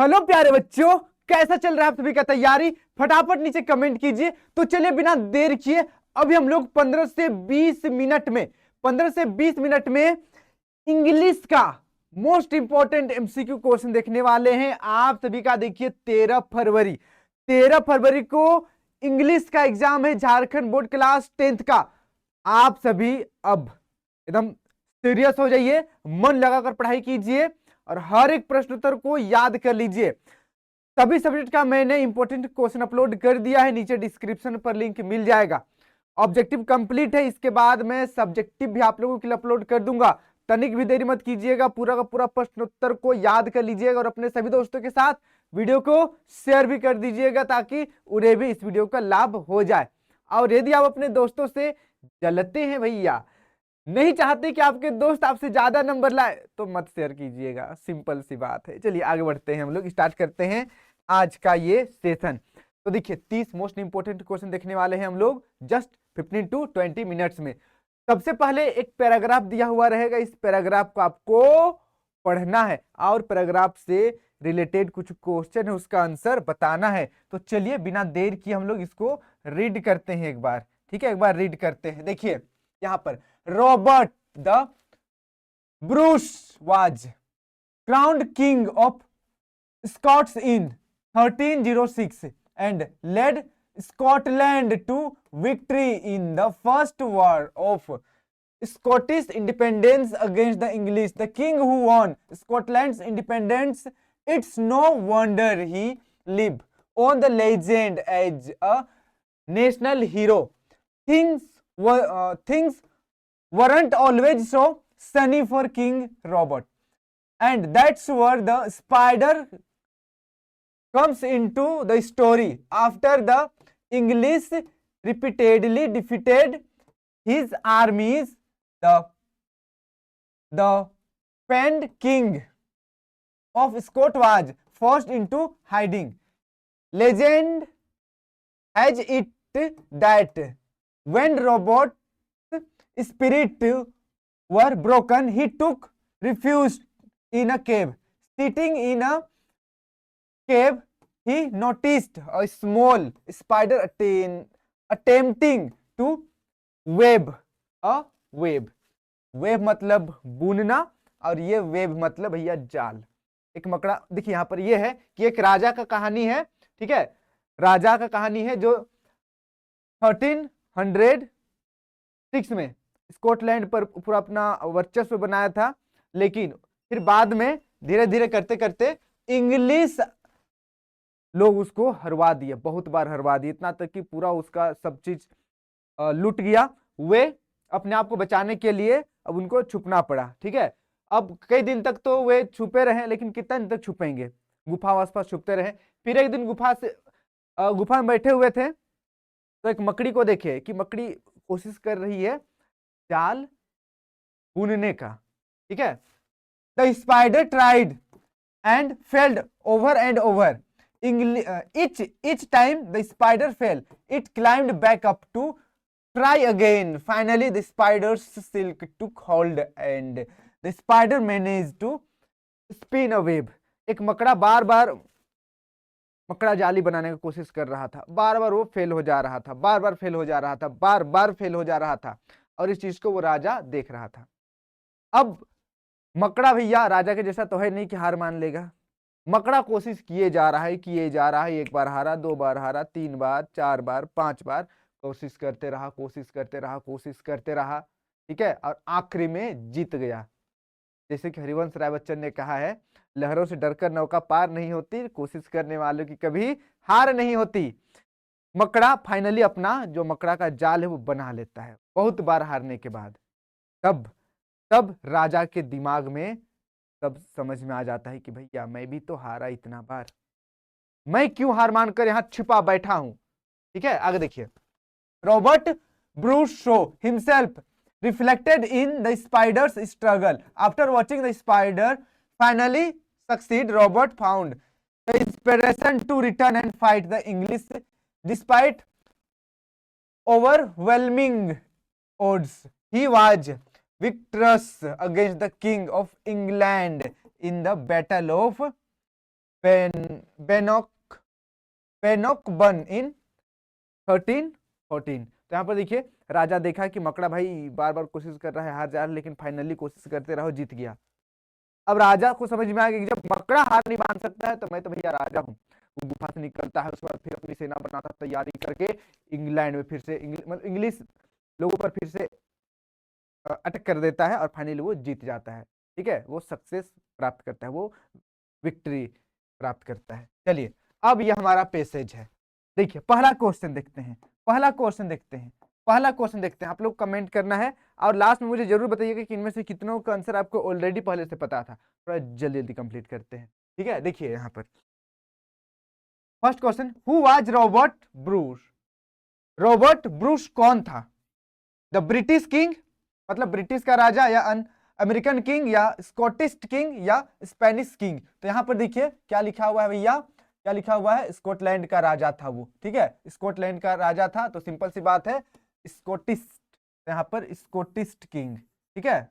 Hello प्यारे बच्चों, कैसा चल रहा है आप सभी का तैयारी? फटाफट नीचे कमेंट कीजिए। तो चलिए बिना देर किए अभी हम लोग 15 से 20 मिनट में इंग्लिश का मोस्ट इंपॉर्टेंट एमसीक्यू क्वेश्चन देखने वाले हैं आप सभी का। देखिए 13 फरवरी को इंग्लिश का एग्जाम है, झारखंड बोर्ड क्लास 10th का। आप सभी अब एकदम सीरियस हो जाइए, मन लगाकर पढ़ाई कीजिए और हर एक प्रश्न उत्तर को याद कर लीजिए। सभी सब्जेक्ट का मैंने इंपॉर्टेंट क्वेश्चन अपलोड कर दिया है, नीचे डिस्क्रिप्शन पर लिंक मिल जाएगा। ऑब्जेक्टिव कंप्लीट है, इसके बाद मैं सब्जेक्टिव भी आप लोगों के लिए अपलोड कर दूंगा। तनिक भी देरी मत कीजिएगा, पूरा का पूरा प्रश्न उत्तर को याद कर लीजिएगा और अपने सभी दोस्तों के साथ वीडियो को शेयर भी कर दीजिएगा ताकि उन्हें भी इस वीडियो का लाभ हो जाए। और यदि आप अपने दोस्तों से जलते हैं भैया, नहीं चाहते कि आपके दोस्त आपसे ज्यादा नंबर लाए, तो मत शेयर कीजिएगा, सिंपल सी बात है। चलिए आगे बढ़ते हैं, हम लोग स्टार्ट करते हैं आज का ये सेशन। तो देखिए 30 मोस्ट इंपोर्टेंट क्वेश्चन देखने वाले हैं हम लोग जस्ट 15 to 20 मिनट्स में। सबसे पहले एक पैराग्राफ दिया हुआ रहेगा, इस पैराग्राफ को आपको पढ़ना है और पैराग्राफ से रिलेटेड कुछ क्वेश्चन है उसका आंसर बताना है। तो चलिए बिना देर किए हम लोग इसको रीड करते हैं एक बार, ठीक है? एक बार रीड करते हैं। देखिए यहाँ पर Robert the Bruce was crowned king of Scots in 1306 and led Scotland to victory in the First War of Scottish independence against the English. The king who won Scotland's independence, it's no wonder he lived on the legend as a national hero. Things weren't always so sunny for King Robert, and that's where the spider comes into the story. After the English repeatedly defeated his armies, the penned king of Scott was forced into hiding. Legend has it that when Robert's spirit were broken, he took refuge in a cave. Sitting in a cave, he noticed a small spider attempting to weave a web. Web मतलब बुनना और ये web मतलब भैया जाल। एक मकड़ा, देखिए यहाँ पर ये है कि एक राजा का कहानी है, ठीक है? राजा का कहानी है जो 1306 में स्कॉटलैंड पर पूरा अपना वर्चस्व बनाया था, लेकिन फिर बाद में धीरे धीरे करते करते इंग्लिश लोग उसको हरवा दिए, बहुत बार हरवा दिए, इतना तक कि पूरा उसका सब चीज लूट गया। वे अपने आप को बचाने के लिए अब उनको छुपना पड़ा, ठीक है? अब कई दिन तक तो वे छुपे रहे, लेकिन कितना दिन तक छुपेंगे? गुफा आसपास छुपते रहे। फिर एक दिन गुफा में बैठे हुए थे तो एक मकड़ी को देखे कि मकड़ी कोशिश कर रही है जाल बुनने का, ठीक है? The spider tried and failed over and over. Each time the spider fell, it climbed back up to try again. Finally, the spider's silk took hold and the spider managed to spin a web. एक मकड़ा बार बार मकड़ा जाली बनाने की कोशिश कर रहा था, बार बार वो फेल हो जा रहा था, बार बार फेल हो जा रहा था, बार बार फेल हो जा रहा था, और इस चीज को वो राजा देख रहा था। अब मकड़ा भैया राजा के जैसा तो है नहीं कि हार मान लेगा। मकड़ा कोशिश किए जा रहा है, एक बार हारा, 2 बार हारा, 3 बार, 4 बार, 5 बार कोशिश करते रहा, ठीक है? और आखिरी में जीत गया। जैसे कि हरिवंश राय बच्चन ने कहा है, लहरों से डरकर नौका पार नहीं होती, कोशिश करने वालों की कभी हार नहीं होती। मकड़ा फाइनली अपना जो मकड़ा का जाल है वो बना लेता है बहुत बार हारने के बाद। तब राजा के दिमाग में तब समझ में आ जाता है कि भैया मैं भी तो हारा इतना बार, मैं क्यों हार मानकर यहां छिपा बैठा हूं, ठीक है? आगे देखिए। Robert Bruce show himself reflected in the spider's struggle. After watching the spider finally succeed, Robert found the inspiration to return and fight the English despite overwhelming odds. He was victorious against the King of England in the Battle of बेनोक बेनोकबन इन 1314। तो यहाँ पर देखिए राजा देखा कि मकड़ा भाई बार बार कोशिश कर रहा है, हार जा रहा है, लेकिन फाइनली कोशिश करते रहो, जीत गया। अब राजा को समझ में आ गया कि जब मकड़ा हार नहीं मान सकता है तो मैं तो भैया राजा हूँ। वो गुफा से निकलता है, उसके बाद फिर अपनी सेना बनाता, तैयारी करके इंग्लैंड में फिर से मतलब इंग्लिश लोगों पर फिर से अटैक कर देता है और फाइनली वो जीत जाता है। ठीक है, वो सक्सेस प्राप्त करता है, वो विक्ट्री प्राप्त करता है। चलिए अब ये हमारा पैसेज है। देखिए पहला क्वेश्चन देखते हैं, पहला क्वेश्चन देखते हैं, पहला क्वेश्चन देखते हैं। आप लोग कमेंट करना है और लास्ट में मुझे जरूर बताइएगा कि इनमें से कितनों का आंसर आपको ऑलरेडी पहले से पता था। थोड़ा जल्दी जल्दी कंप्लीट करते हैं। ठीक है, देखिए यहाँ पर first question, who was Robert Bruce? Robert Bruce कौन था? द ब्रिटिश किंग, मतलब ब्रिटिश का राजा, या अमेरिकन किंग, या स्कॉटिश किंग, या स्पेनिश किंग? तो यहां पर देखिए क्या लिखा हुआ है भैया, क्या लिखा हुआ है, स्कॉटलैंड का राजा था वो। ठीक है, स्कॉटलैंड का राजा था, तो सिंपल सी बात है स्कॉटिश, यहां पर स्कॉटिश किंग। ठीक है,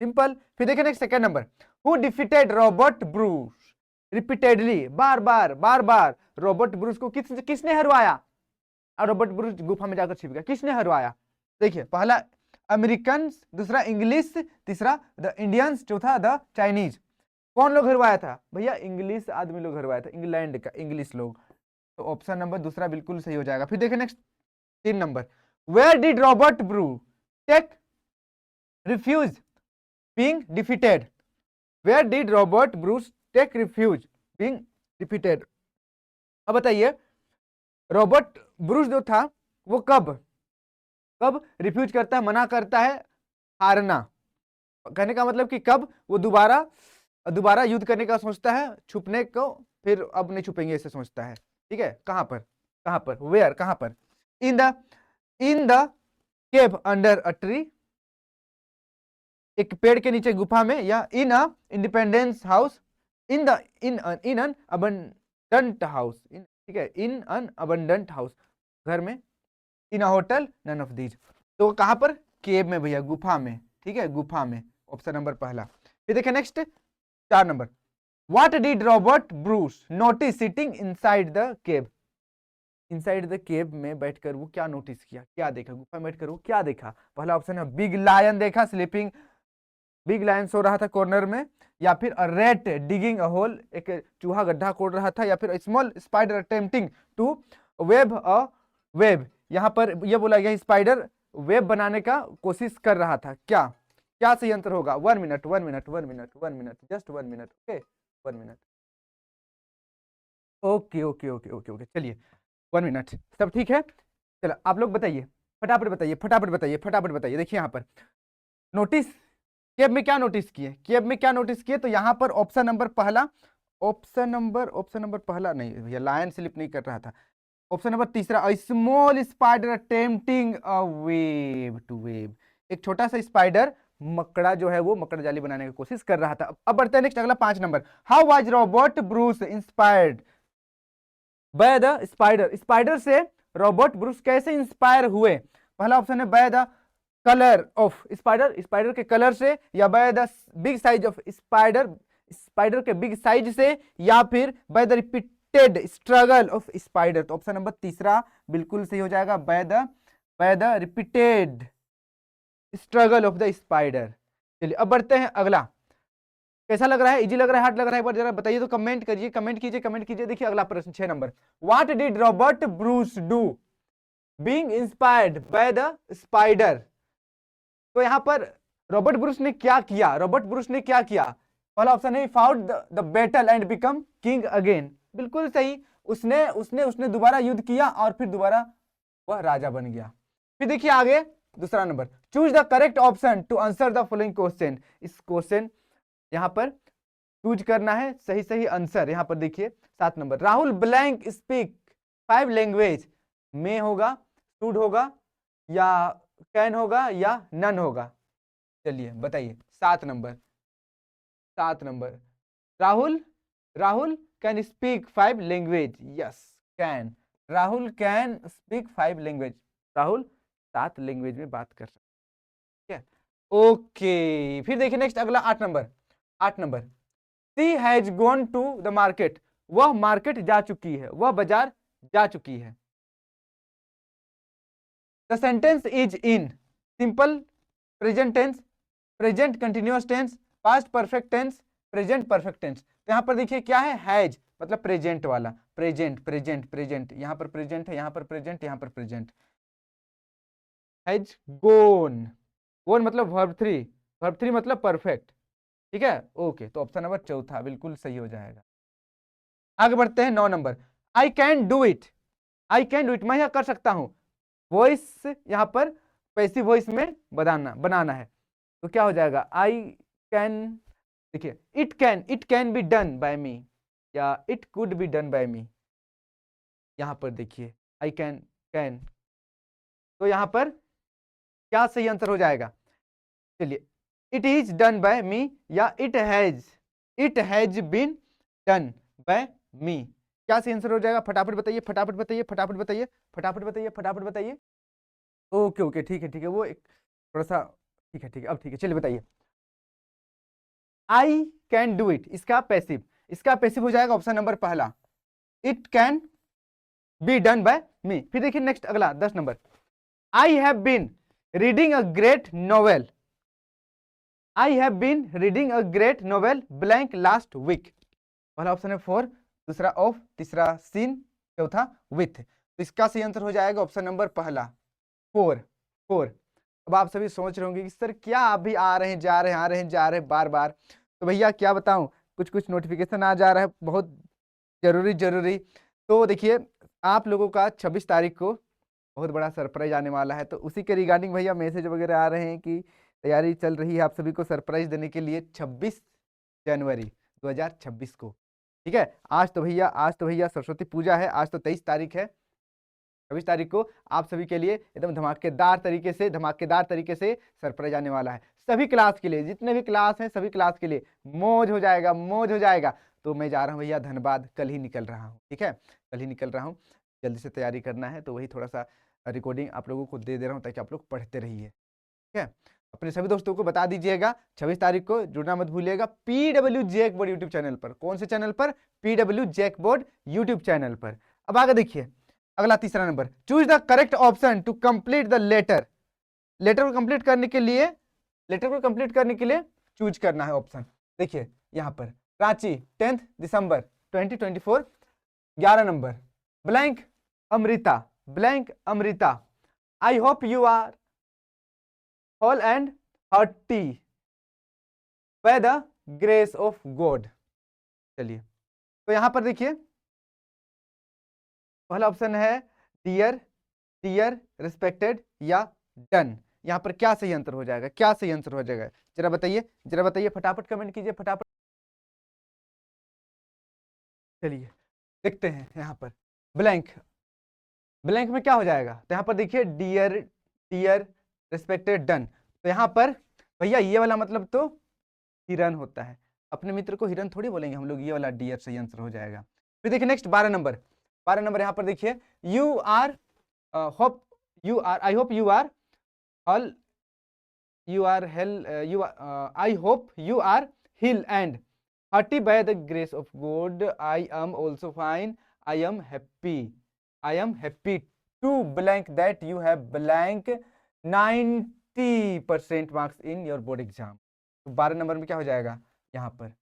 सिंपल। फिर देखिए next second number, who defeated Robert Bruce repeatedly, bar bar bar bar Robert Bruce को किसने हरवाया? और रॉबर्ट ब्रूस गुफा में जाकर छिप गया, किसने हरवाया? देखिए पहला अमेरिकन, दूसरा इंग्लिश, तीसरा द इंडियंस, चौथा द चाइनीज। कौन लोग हरवाया था भैया? इंग्लिश आदमी लोग हरवाया था, इंग्लैंड का इंग्लिश लोग। तो ऑप्शन नंबर दूसरा बिल्कुल सही हो जाएगा। फिर देखिए next 3 number, where did Robert Bruce take refuge being defeated? Where did Robert Bruce take refuge being defeated? अब बताइए रॉबर्ट ब्रूस जो था वो कब कब रिफ्यूज करता है, मना करता है हारना? कहने का मतलब कि कब वो दोबारा दोबारा युद्ध करने का सोचता है, छुपने को, फिर अब नहीं छुपेंगे ऐसे सोचता है। ठीक है, कहां पर, कहां पर, वेयर, कहां पर? In the cave under a tree, एक पेड़ के नीचे गुफा में, या in a independence house, in an abundant house, ठीक है, इन अन अबंडेंट हाउस, घर में, in a hotel, none of these. तो कहां पर? केव में भैया, गुफा में। ठीक है, गुफा में, ऑप्शन नंबर पहला। फिर देखिए next 4 number, what did Robert Bruce notice sitting inside the cave? Inside the cave में बैठकर वो क्या नोटिस किया, क्या देखा? गुफा में बैठकर वो क्या देखा? पहला ऑप्शन है बिग लायन देखा स्लीपिंग, बिग लायन सो रहा था कॉर्नर में, या फिर a rat digging a hole, एक चूहा गड्ढा खोद रहा था, या फिर small spider attempting to web a web, यहां पर यह बोला गया स्पाइडर वेब बनाने का कोशिश कर रहा था। क्या क्या सही आंसर होगा? 1 minute, 1 minute, 1 minute, 1 minute, just 1 minute, okay, 1 minute. Okay okay okay okay okay, चलिए 1 मिनट, सब ठीक है। चलो आप लोग बताइए, फटाफट बताइए, फटाफट बताइए, फटाफट बताइए। देखिए यहाँ पर नोटिस, केब में क्या नोटिस किए, केब में क्या नोटिस किए? तो यहाँ पर ऑप्शन नंबर पहला, ऑप्शन नंबर पहला नहीं भैया, लायन स्लिप नहीं कर रहा था। ऑप्शन नंबर तीसरा, small spider attempting a web two web, एक छोटा सा स्पाइडर मकड़ा जो है वो मकड़ा जाली बनाने की कोशिश कर रहा था। अब बढ़ते हैं नेक्स्ट अगला 5 number, how was Robert Bruce inspired by the spider? Spider से रॉबर्ट ब्रूस कैसे इंस्पायर हुए? पहला ऑप्शन है by the colour of spider, spider के कलर से, या by the big size of spider, spider के बिग साइज से, या फिर by the repeated struggle of spider? तो ऑप्शन नंबर तीसरा बिल्कुल सही हो जाएगा, by the repeated struggle of the spider. चलिए अब बढ़ते हैं अगला। कैसा लग रहा है, इजी लग रहा है, हार्ड लग रहा है, एक बार जरा बताइए तो कमेंट करिए, कमेंट कीजिए, कमेंट कीजिए। देखिए अगला प्रश्न 6 number, what did Robert Bruce do being inspired by the spider? तो यहां पर रॉबर्ट ब्रूस ने क्या किया, रॉबर्ट ब्रूस ने क्या किया? पहला ऑप्शन है fought the battle and become king again, बिल्कुल सही। उसने उसने उसने दोबारा युद्ध किया और फिर दोबारा वह राजा बन गया। फिर देखिए आगे दूसरा नंबर, choose the correct option to answer the following question. इस क्वेश्चन यहां पर चूज करना है सही सही आंसर। यहां पर देखिए 7 number, Rahul blank speak 5 language, में होगा, शुड होगा, या कैन होगा, या नन होगा? चलिए बताइए 7 number, 7 number, Rahul, Rahul can speak 5 language, yes can, Rahul can speak 5 language, Rahul 7 language में बात कर सकते हैं। ओके, फिर देखिए नेक्स्ट अगला 8 number, 8 number, she has gone to the market वह मार्केट जा चुकी है, वह बाजार जा चुकी है। The sentence is in simple present tense, present continuous tense, past perfect tense, present perfect tense. तो यहाँ पर देखिए क्या है, हैज मतलब प्रेजेंट वाला, प्रेजेंट प्रेजेंट प्रेजेंट, यहाँ पर प्रेजेंट है, यहाँ पर प्रेजेंट, यहाँ पर प्रेजेंट। हैज गोन, गोन मतलब वर्ब थ्री, वर्ब थ्री मतलब परफेक्ट, ठीक है। ओके, तो ऑप्शन नंबर चौथा बिल्कुल सही हो जाएगा। आगे बढ़ते हैं 9 number. I can do it, I can do it, मैं यह कर सकता हूं। वॉइस यहां पर पैसिव वॉइस में बनाना है, तो क्या हो जाएगा, आई कैन, देखिए it can be done by me या it could be done by me. यहां पर देखिए आई कैन, तो यहां पर क्या सही आंसर हो जाएगा, चलिए it is done by me या it has been done by me, क्या सही आंसर हो जाएगा, फटाफट बताइए फटाफट बताइए फटाफट बताइए फटाफट बताइए फटाफट बताइए। ओके ओके, ठीक है ठीक है, वो एक थोड़ा सा, ठीक है ठीक है, अब ठीक है, चलिए बताइए। आई कैन डू इट, इसका पैसिव हो जाएगा ऑप्शन नंबर पहला, it can be done by me. फिर देखिए नेक्स्ट अगला 10 number, I have been reading a great novel, I have been reading a great novel blank last week. पहला option है for, दूसरा ऑफ, तीसरा सीन, चौथा with. तो इसका सही आंसर हो जाएगा ऑप्शन नंबर पहला, फोर, फोर। अब आप सभी सोच रहे होंगे कि सर क्या अभी आ रहे हैं जा रहे हैं आ रहे हैं जा रहे हैं बार बार, तो भैया क्या बताऊं, कुछ कुछ नोटिफिकेशन आ जा रहा है बहुत जरूरी जरूरी। तो देखिए आप लोगों का 26 तारीख को बहुत बड़ा सरप्राइज आने वाला है, तो उसी के रिगार्डिंग भैया मैसेज वगैरह आ रहे हैं कि तैयारी चल रही है आप सभी को सरप्राइज देने के लिए 26 जनवरी 2026 को, ठीक है। आज तो भैया सरस्वती पूजा है, आज तो 23 तारीख है, 26 तारीख को आप सभी के लिए एकदम धमाकेदार तरीके से सरप्राइज आने वाला है। सभी क्लास के लिए, जितने भी क्लास हैं सभी क्लास के लिए मौज हो जाएगा, मौज हो जाएगा। तो मैं जा रहा हूँ भैया धनबाद, कल ही निकल रहा हूँ, ठीक है, कल ही निकल रहा हूँ, जल्दी से तैयारी करना है, तो वही थोड़ा सा रिकॉर्डिंग आप लोगों को दे रहा हूँ ताकि आप लोग पढ़ते रहिए, ठीक है। अपने सभी दोस्तों को बता दीजिएगा 26 तारीख को जुड़ना मत भूलिएगा PW जैकबोर्ड यूट्यूब चैनल पर। कौन से चैनल पर, PW जैकबोर्ड यूट्यूब चैनल पर। अब आगे देखिए अगला तीसरा नंबर, choose the correct option to complete the letter, letter को कंप्लीट करने के लिए चूज करना है ऑप्शन। देखिए यहां पर रांची 10 दिसंबर 2024, 11 number, blank Amrita, I hope you are hale and hearty by the grace of God. चलिए तो यहां पर देखिए पहला ऑप्शन है डियर, रिस्पेक्टेड या डन। यहां पर क्या सही आंसर हो जाएगा, क्या सही आंसर हो जाएगा, जरा बताइए फटाफट कमेंट कीजिए फटाफट। चलिए देखते हैं यहाँ पर ब्लैंक, ब्लैंक में क्या हो जाएगा, तो यहाँ पर देखिए डियर रिस्पेक्टेड डन। तो यहाँ पर भैया ये वाला मतलब तो हिरन होता है, अपने मित्र को हिरन थोड़ी बोलेंगे हम लोग, ये वाला डियर सही आंसर हो जाएगा। फिर देखिए नेक्स्ट 12 नंबर, 12 नंबर यहाँ पर देखिए you are hope you are, I hope you are all, you are hell I hope you are healed and hearty by the grace of God. I am also fine, I am happy to blank that you have blank 90% marks in your board exam। तो 12 number में क्या हो जाएगा यहाँ पर,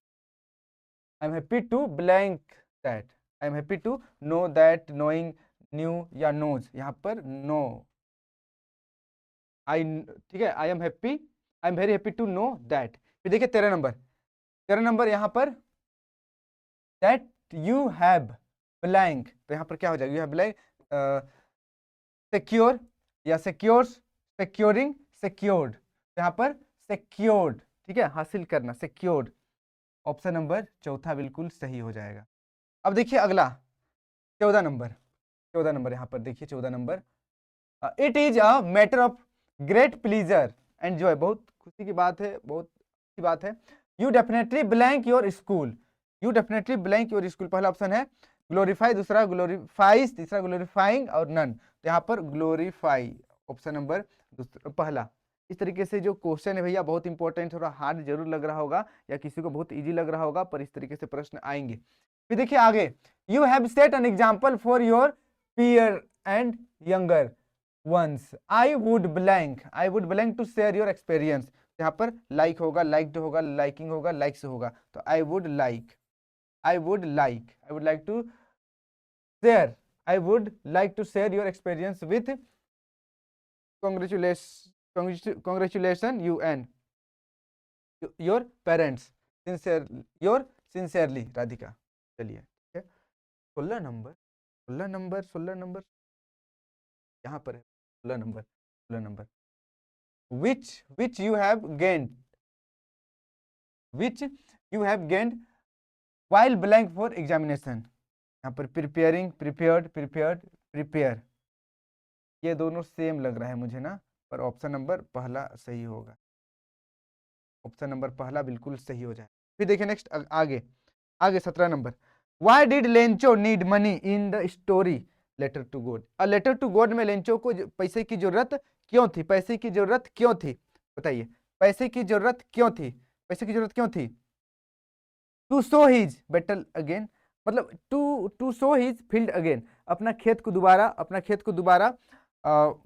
I am happy to blank that, I am happy to know that, knowing, knew या knows, यहाँ पर नो, आई, ठीक है, I am very happy to know that. फिर देखिए 13 नंबर यहाँ पर दैट यू हैव ब्लैंक, तो यहाँ पर क्या हो जाएगा, यू हैव ब्लैंक सिक्योर या सिक्योर्स, सिक्योरिंग, सिक्योर्ड, तो यहाँ पर सिक्योर्ड, ठीक है, हासिल करना, सिक्योर्ड। ऑप्शन नंबर चौथा बिल्कुल सही हो जाएगा। अब देखिए अगला 14 नंबर, 14 नंबर यहाँ पर देखिए 14 number, it is a matter of great pleaser and Joy, बहुत खुशी की बात है, बहुत अच्छी बात है। You definitely blank your school, you definitely blank your school, पहला ऑप्शन है ग्लोरीफाई, दूसरा ग्लोरीफाइज, तीसरा ग्लोरीफाइंग और नन। तो यहाँ पर ग्लोरीफाई ऑप्शन नंबर पहला। इस तरीके से जो क्वेश्चन है भैया बहुत इंपॉर्टेंट, थोड़ा हार्ड जरूर लग रहा होगा या किसी को बहुत इजी लग रहा होगा, पर इस तरीके से प्रश्न आएंगे। फिर देखिए आगे, you have set an example for your peer and younger ones, I would blank to share your experience. यहाँ पर लाइक होगा, लाइक्ड होगा, लाइकिंग होगा, लाइक्स होगा, तो I would like to share, I would like to share your experience with congratulation you and your parents, your sincerely Radhika. चलिए ठीक है, 16 नंबर यहाँ पर है, 16 number which you have gained while blank for examination। यहाँ पर preparing, prepared, prepare, ये दोनों सेम लग रहा है मुझे ना, पर ऑप्शन नंबर पहला सही होगा, ऑप्शन नंबर पहला बिल्कुल सही हो जाए। फिर देखिए नेक्स्ट आगे 17 number, why did Lencho need money in the story letter to God. Letter to God में लेंचो को पैसे की जरूरत क्यों थी? पैसे की जरूरत क्यों थी बताइए, पैसे की जरूरत क्यों थी? पैसे की जरूरत क्यों थी? To sow his battle again, मतलब to sow his field again, अपना खेत को दोबारा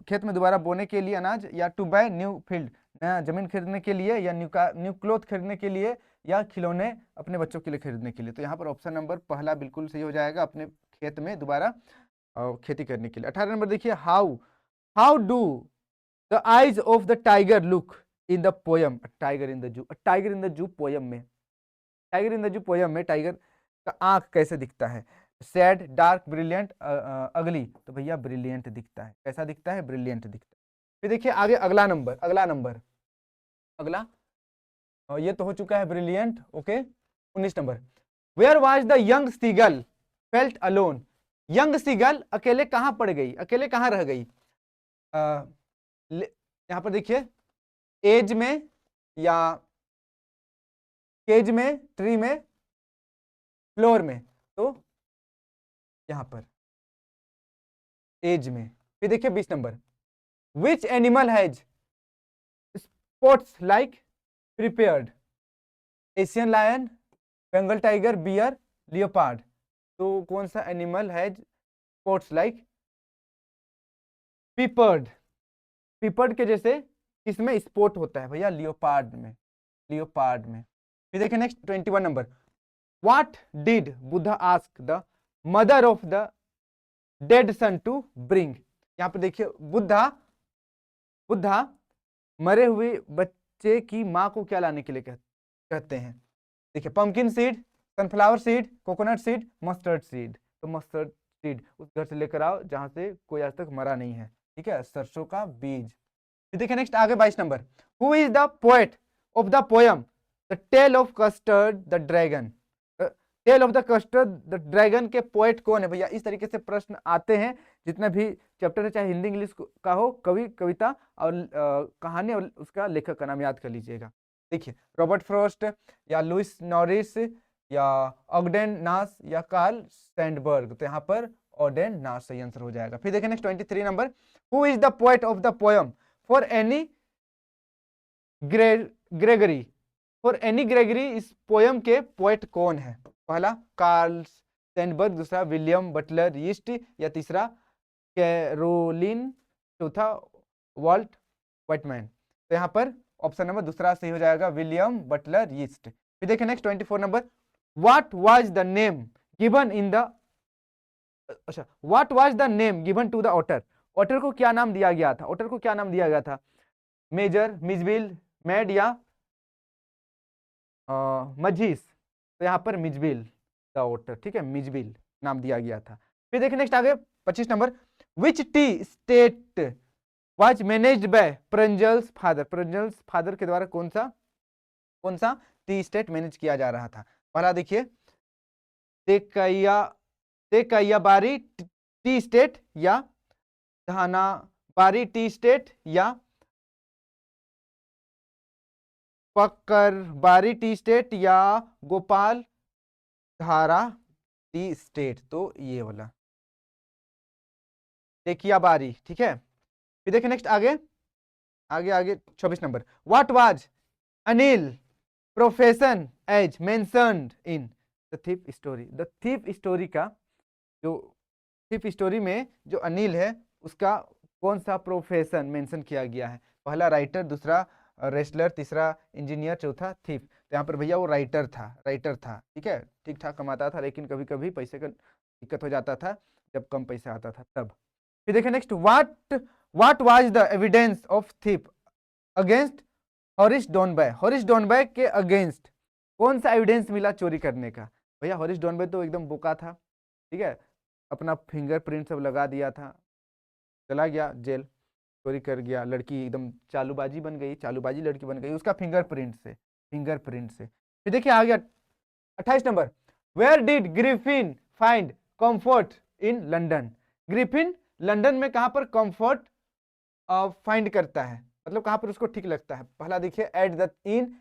खेत में दोबारा बोने के लिए अनाज, या टू बाय न्यू फील्ड, नया जमीन खरीदने के लिए, या न्यू क्लोथ खरीदने के लिए, या खिलौने अपने बच्चों के लिए खरीदने के लिए। तो यहाँ पर ऑप्शन नंबर पहला बिल्कुल सही हो जाएगा, अपने खेत में दोबारा खेती करने के लिए। 18 नंबर देखिए, how do the eyes of the tiger look in the poem tiger in the zoo. Tiger in the zoo poem में, टाइगर का आंख कैसे दिखता है? सैड, डार्क, ब्रिलियंट, अगली, तो भैया ब्रिलियंट दिखता है। कैसा दिखता है? ब्रिलियंट दिखता है। फिर देखिए आगे अगला नंबर ये तो हो चुका है brilliant, okay. 19 number, where was the young seagull felt alone. Young seagull अकेले कहां पड़ गई, अकेले कहां रह गई? यहां पर देखिए, एज में, या केज में, ट्री में, फ्लोर में, तो यहां पर एज में। फिर देखिए 20 number, which animal has spots like prepared. Asian lion, Bengal tiger, bear, leopard. तो कौन सा animal has spots like peppered? Peppered के जैसे किसमें स्पॉट होता है भैया? लियोपार्ड में। फिर देखिए next 21 number, what did Buddha ask the mother of the dead son to bring. यहाँ पे देखिए, बुद्धा मरे हुए बच्चे की माँ को क्या लाने के लिए कहते हैं? देखिए, pumpkin seed, sunflower seed, coconut seed, mustard seed. तो मस्टर्ड सीड उस घर से लेकर आओ जहां से कोई आज तक मरा नहीं है, ठीक है, सरसों का बीज। देखिए नेक्स्ट आगे 22 number, who is the poet of the poem the tale of custard the dragon. Tale of the custard the dragon के पोएट कौन है भैया? इस तरीके से प्रश्न आते हैं जितने भी चैप्टर है, चाहे हिंदी इंग्लिश का हो, कवि, कविता और कहानी, और उसका लेखक का नाम याद कर लीजिएगा। देखिए, रॉबर्ट फ्रॉस्ट, या लुइस नॉरिस, या ऑगडेन नास, या कार्ल सैंडबर्ग। तो यहाँ पर ऑडेन नास सही आंसर हो जाएगा। फिर देखिए next 23 number, who is the poet of the poem for any Gregory. For any Gregory इस पोयम के पोएट कौन है? पहला कार्ल सैंडबर्ग, दूसरा विलियम बटलर यीस्ट, या तीसरा कैरोलिन, चौथा वॉल्ट व्हाइटमैन। तो यहाँ पर ऑप्शन नंबर दूसरा सही हो जाएगा, विलियम बटलर यीस्ट। फिर देखिए next 24 number, what was the name given in the, अच्छा, what was the name given to the author. Author को क्या नाम दिया गया था? मेजर, मिजबिल, मैड, या मजीस। तो यहाँ पर मिजबिल द ऑटर, ठीक है, मिजबिल नाम दिया गया था। फिर देखिए नेक्स्ट आगे 25 number, which tea state was managed by Pranjal's father. Pranjal's father के द्वारा कौन सा टी स्टेट मैनेज किया जा रहा था? पहला देखिए, तेकैयाबारी टी स्टेट, या धनाबारी टी स्टेट, या पकरबारी टी स्टेट, या गोपाल धारा टी स्टेट। तो ये वाला तेकियाबारी, ठीक है। फिर देखिए नेक्स्ट आगे 26 number, what was Anil profession as mentioned in. The thief story. The thief story का जो थीफ स्टोरी में जो अनिल है उसका कौन सा प्रोफेशन मेंशन किया गया है? पहला राइटर, दूसरा रेसलर, तीसरा इंजीनियर, चौथा थीफ। तो यहाँ पर भैया वो राइटर था, ठीक है, ठीक ठाक कमाता था, लेकिन कभी कभी पैसे का दिक्कत हो जाता था जब कम पैसा आता था तब। फिर देखिए next, what was the evidence of thief against Horace Danby. Horace Danby के अगेंस्ट कौन सा एविडेंस मिला चोरी करने का? भैया हॉरिस डॉनबय तो एकदम बोका था, ठीक है, अपना फिंगरप्रिंट सब लगा दिया था, चला गया जेल, चोरी कर गया, लड़की एकदम चालूबाजी बन गई, चालूबाजी लड़की बन गई उसका फिंगरप्रिंट से। फिर देखिए आ गया 28 number, where did Griffin find comfort in London. Griffin London में कहां पर कंफर्ट फाइंड करता है, मतलब कहां पर उसको ठीक लगता है? पहला देखिए, at the in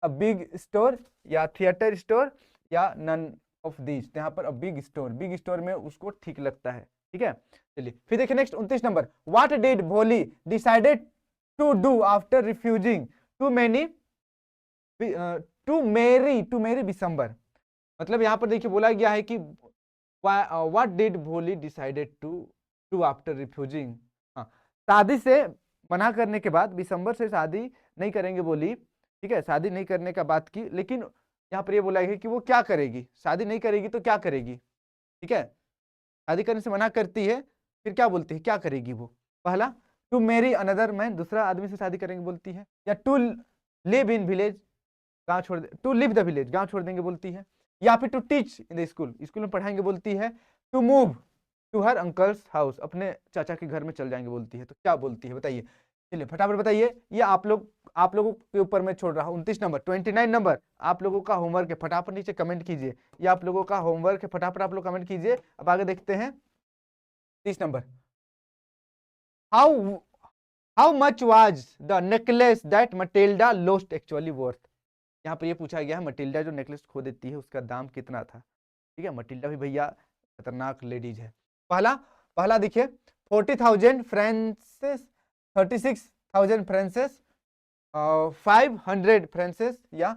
a big store या थिएटर स्टोर या नन ऑफ दिस। यहाँ पर बिग स्टोर में उसको ठीक लगता है, ठीक है। चलिए फिर देखिए next 29 number, what did Bholi decided to do after refusing to marry Bishambar. मतलब यहाँ पर देखिए बोला गया है कि what did Bholi decided to do after refusing. हाँ, शादी से मना करने के बाद, बिशंबर से शादी नहीं करेंगे बोली, ठीक है, शादी नहीं करने का बात की, लेकिन यहाँ पर ये बोला है कि वो क्या करेगी, शादी नहीं करेगी तो क्या करेगी, ठीक है, शादी करने से मना करती है, फिर क्या बोलती है, क्या करेगी वो? पहला, टू मैरी अनदर मैन, दूसरा आदमी से शादी करेंगे बोलती है, या टू लिव इन विलेज, गांव छोड़ दे, टू लिव द विलेज, गांव छोड़ देंगे बोलती है, या फिर to teach in the school, school में पढ़ाएंगे बोलती है, to move to her uncle's house, अपने चाचा के घर में चल जाएंगे बोलती है। तो क्या बोलती है बताइए, चलिए फटाफट बताइए, ये आप लोगों के ऊपर मैं छोड़ रहा हूँ। 29 नंबर, 29 नंबर आप लोगों का होमवर्क है, फटाफट नीचे कमेंट कीजिए, ये आप लोगों का होमवर्क है, फटाफट आप लोग कमेंट कीजिए। अब आगे देखते हैं 30 number, how much was the necklace that Matilda lost actually worth. यहाँ पर ये पूछा गया है, मटिल्डा जो नेकलेस खो देती है उसका दाम कितना था, ठीक है, मटिल्डा भी भैया खतरनाक लेडीज है। पहला देखिए 40,000 फ्रांसेस, 36,000 फ्रांसेस, 500 फ्रांसेस, या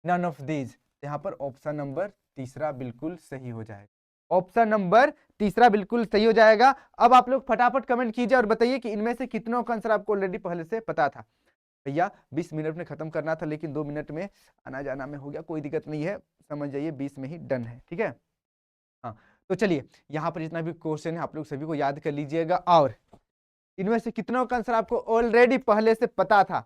नन ऑफ दीज। यहाँ पर ऑप्शन नंबर तीसरा बिल्कुल सही हो जाएगा, ऑप्शन नंबर तीसरा बिल्कुल सही हो जाएगा। अब आप लोग फटाफट कमेंट कीजिए और बताइए कि इनमें से कितनों का आंसर आपको ऑलरेडी पहले से पता था। भैया 20 मिनट में खत्म करना था, लेकिन 2 मिनट में आना जाना में हो गया, कोई दिक्कत नहीं है, समझ जाइए 20 में ही डन है, ठीक है। हाँ, तो चलिए यहाँ पर जितना भी क्वेश्चन है आप लोग सभी को याद कर लीजिएगा, और इनमें से कितनों का आंसर आपको ऑलरेडी पहले से पता था,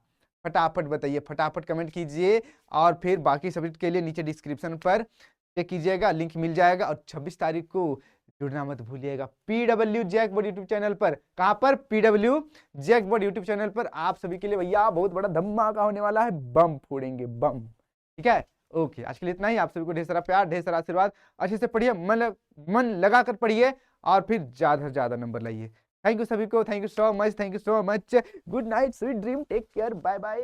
फटाफट बताइए, फटाफट कमेंट कीजिए। और फिर बाकी सब्जेक्ट के लिए नीचे डिस्क्रिप्शन पर चेक कीजिएगा, लिंक मिल जाएगा, और 26 तारीख को जुड़ना मत भूलिएगा PW जैकबॉट यूट्यूब चैनल पर। कहां पर? PW जैकबॉट यूट्यूब चैनल पर आप सभी के लिए भैया बहुत बड़ा धमाका होने वाला है, बम फोड़ेंगे बम, ठीक है। ओके, आज के लिए इतना ही, आप सभी को ढेर सारा प्यार, ढेर सारा आशीर्वाद, अच्छे से पढ़िए, मन लगा कर पढ़िए, और फिर ज्यादा से ज्यादा नंबर लाइए। थैंक यू सभी को, thank you so much, good night, sweet dream, take care, bye bye.